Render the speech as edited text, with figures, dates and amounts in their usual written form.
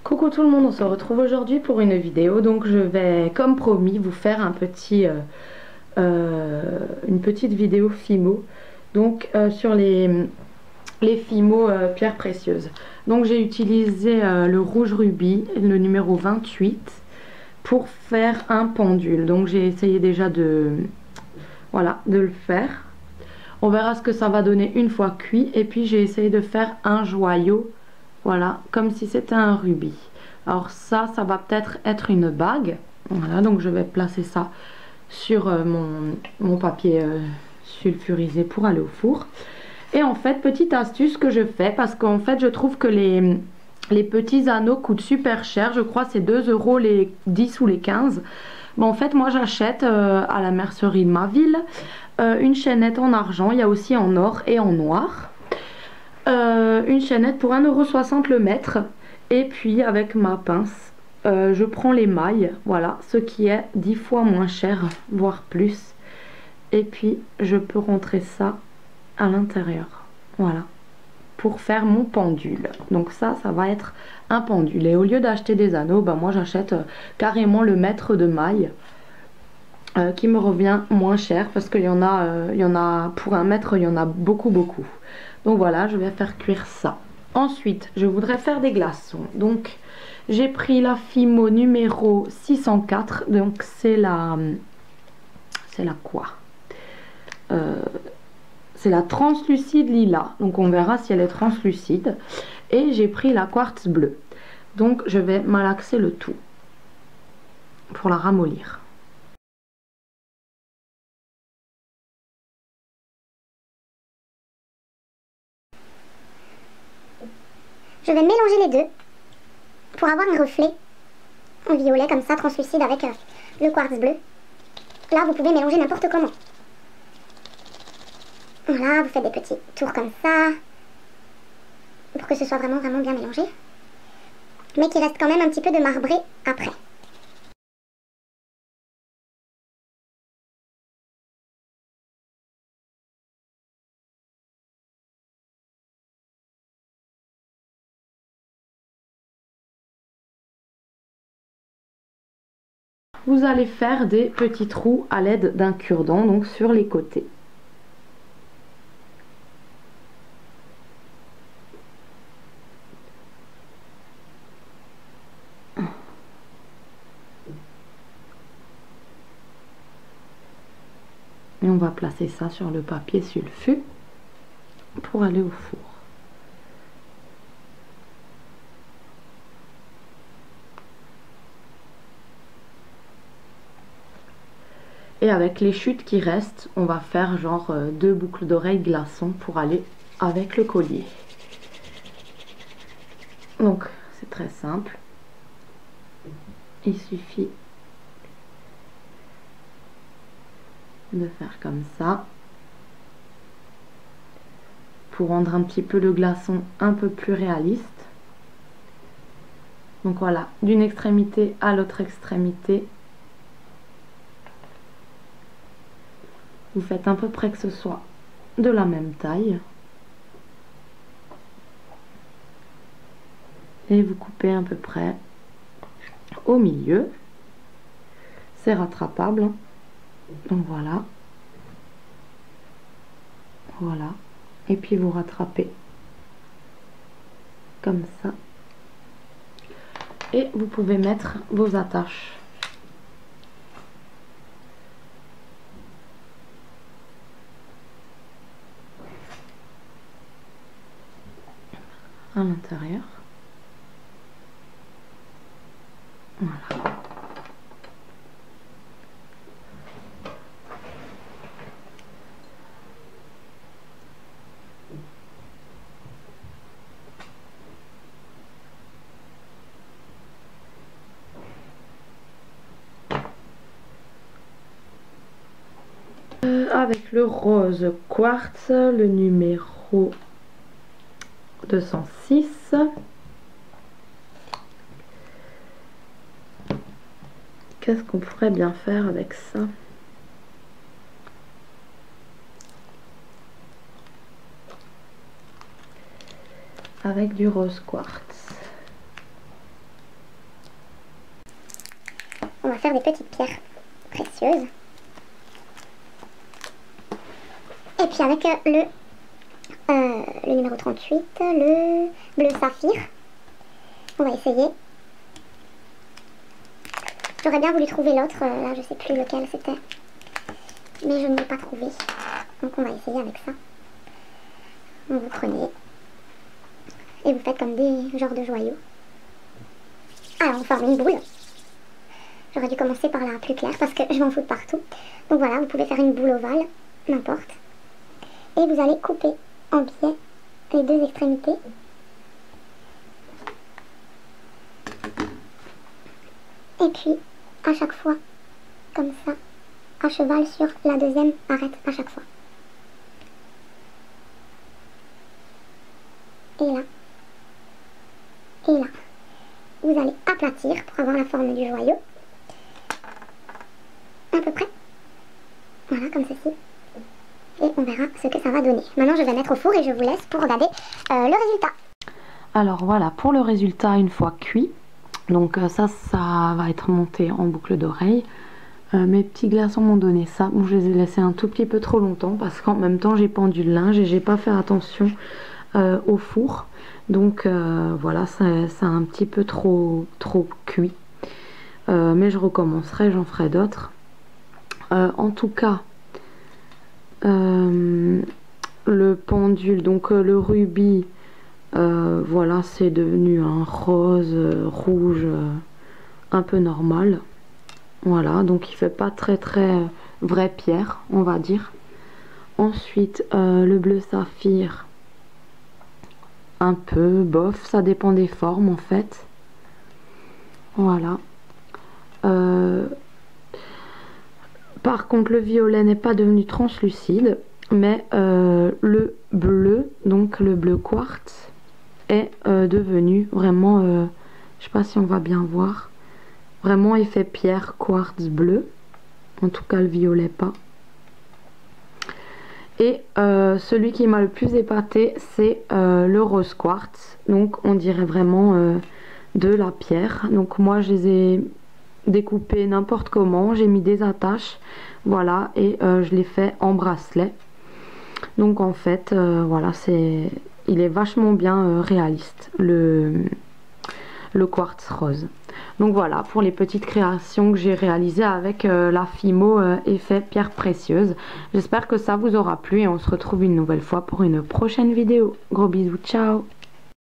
Coucou tout le monde, on se retrouve aujourd'hui pour une vidéo. Donc je vais, comme promis, vous faire une petite vidéo Fimo. Donc sur les Fimo pierres précieuses. Donc j'ai utilisé le rouge rubis, le numéro 28, pour faire un pendule. Donc j'ai essayé déjà de le faire. On verra ce que ça va donner une fois cuit. Et puis j'ai essayé de faire un joyau, voilà, comme si c'était un rubis. Alors ça va peut-être être une bague. Voilà, donc je vais placer ça sur mon papier sulfurisé pour aller au four. Et en fait, petite astuce que je fais, parce qu'en fait je trouve que les petits anneaux coûtent super cher. Je crois c'est 2 € les 10 ou les 15. Mais en fait moi j'achète à la mercerie de ma ville une chaînette en argent. Il y a aussi en or et en noir. Une chaînette pour 1,60 € le mètre. Et puis avec ma pince je prends les mailles, voilà, ce qui est 10 fois moins cher, voire plus. Et puis je peux rentrer ça à l'intérieur, voilà, pour faire mon pendule. Donc ça va être un pendule. Et au lieu d'acheter des anneaux, bah moi j'achète carrément le mètre de mailles qui me revient moins cher, parce qu'il y en a pour un mètre, il y en a beaucoup. Donc voilà, je vais faire cuire ça. Ensuite, je voudrais faire des glaçons. Donc, j'ai pris la Fimo numéro 604. Donc, c'est la quoi c'est la translucide lilas. Donc, on verra si elle est translucide. Et j'ai pris la quartz bleue. Donc, je vais malaxer le tout pour la ramollir. Je vais mélanger les deux pour avoir un reflet en violet comme ça, translucide, avec le quartz bleu. Là, vous pouvez mélanger n'importe comment. Voilà, vous faites des petits tours comme ça pour que ce soit vraiment bien mélangé, mais qu'il reste quand même un petit peu de marbré après. Vous allez faire des petits trous à l'aide d'un cure-dent, donc sur les côtés. Et on va placer ça sur le papier sulfu pour aller au four. Et avec les chutes qui restent, on va faire genre 2 boucles d'oreilles glaçons pour aller avec le collier. Donc c'est très simple. Il suffit de faire comme ça pour rendre un petit peu le glaçon un peu plus réaliste. Donc voilà, d'une extrémité à l'autre extrémité, vous faites à peu près que ce soit de la même taille. Et vous coupez à peu près au milieu. C'est rattrapable. Donc voilà. Voilà. Et puis vous rattrapez comme ça. Et vous pouvez mettre vos attaches. À l'intérieur. Voilà. Avec le rose quartz, le numéro 206. Qu'est-ce qu'on pourrait bien faire avec ça? Avec du rose quartz. on va faire des petites pierres précieuses. Et puis avec le numéro 38, le bleu saphir, on va essayer. J'aurais bien voulu trouver l'autre, là je sais plus lequel c'était, mais je ne l'ai pas trouvé. Donc on va essayer avec ça. Donc vous prenez et vous faites comme des genres de joyaux. Alors on forme une boule. J'aurais dû commencer par la plus claire parce que je m'en fous de partout. Donc voilà, vous pouvez faire une boule ovale, n'importe. Et vous allez couper en biais les deux extrémités. Et puis, à chaque fois, comme ça, à cheval sur la deuxième arête à chaque fois. Et là. Et là. Vous allez aplatir pour avoir la forme du joyau. À peu près. Voilà, comme ceci. Et on verra ce que ça va donner. Maintenant, je vais mettre au four et je vous laisse pour regarder le résultat. Alors voilà, pour le résultat, une fois cuit, donc ça va être monté en boucle d'oreille. Mes petits glaçons m'ont donné ça. Bon, je les ai laissés un tout petit peu trop longtemps parce qu'en même temps, j'ai pendu le linge et j'ai pas fait attention au four. Donc voilà, ça a un petit peu trop cuit. Mais je recommencerai, j'en ferai d'autres. En tout cas, le pendule, donc le rubis, voilà, c'est devenu un rose rouge un peu normal. Voilà, donc il fait pas très vraie pierre, on va dire. Ensuite, le bleu saphir, un peu bof, ça dépend des formes en fait. Voilà. Par contre, le violet n'est pas devenu translucide, mais le bleu, donc le bleu quartz, est devenu vraiment, je sais pas si on va bien voir, vraiment effet pierre quartz bleu. En tout cas, le violet pas. Et celui qui m'a le plus épaté, c'est le rose quartz. Donc on dirait vraiment de la pierre. Donc moi je les ai découpés n'importe comment. J'ai mis des attaches. Voilà. Et je les fais en bracelet. Donc en fait, voilà, il est vachement bien réaliste. Le quartz rose. Donc voilà pour les petites créations que j'ai réalisées avec la Fimo effet pierre précieuse. J'espère que ça vous aura plu et on se retrouve une nouvelle fois pour une prochaine vidéo. Gros bisous, ciao!